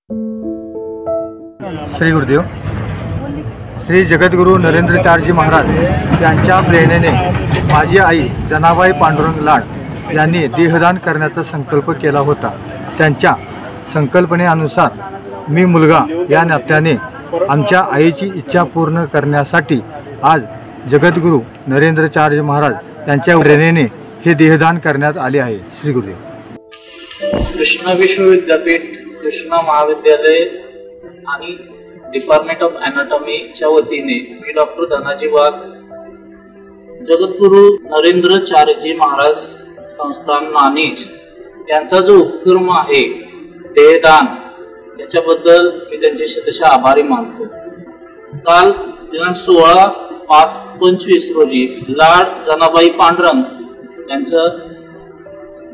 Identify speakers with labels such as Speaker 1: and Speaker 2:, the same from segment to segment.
Speaker 1: श्री गुरुदेव. श्री जगद्गुरू नरेंद्रचार्यजी महाराज यांच्या प्रेरणेने माझी आई जनाबाई पांडुरंग लाड यांनी देहदान करण्याचा संकल्प केला होता. त्यांच्या संकल्पनेनुसार मी मुलगा या नात्याने आमच्या आईची इच्छा पूर्ण करण्यासाठी आज जगद्गुरू नरेंद्रचार्यजी महाराज यांच्या प्रेरणेने हे देहदान करण्यात आले आहे. श्री गुरुदेव.
Speaker 2: कृष्णा विश्वविद्यापीठ, कृष्णा महाविद्यालय आणि डिपार्टमेंट ऑफ ॲनाटॉमीच्या वतीने मी डॉक्टर धनाजी वाघ, जगद्गुरू नरेंद्रचार्यजी महाराज संस्थान नाणीज यांचा जो उपक्रम आहे देहदान, याच्याबद्दल मी त्यांचे शतशः आभारी मानतो. काल दिनांक 16/5/25 रोजी लाड जनाबाई पांडुरंग यांचं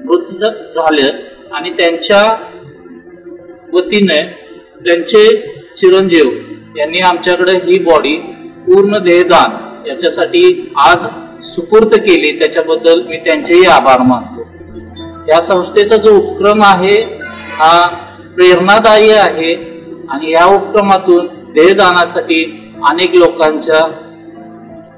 Speaker 2: मृत्यू झालं आणि त्यांच्या वतीने त्यांचे चिरंजीव यांनी आमच्याकडे ही बॉडी पूर्ण देहदान याच्यासाठी आज सुपूर्द केली. त्याच्याबद्दल मी त्यांचेही आभार मानतो. या संस्थेचा जो उपक्रम आहे हा प्रेरणादायी आहे आणि या उपक्रमातून देहदानासाठी अनेक लोकांच्या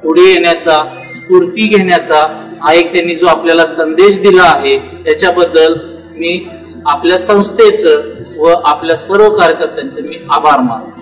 Speaker 2: पुढे येण्याचा, स्फूर्ती घेण्याचा हा एक त्यांनी जो आपल्याला संदेश दिला आहे त्याच्याबद्दल मी आपल्या संस्थेचं व आपल्या सर्व कार्यकर्त्यांचे मी आभार मानतो.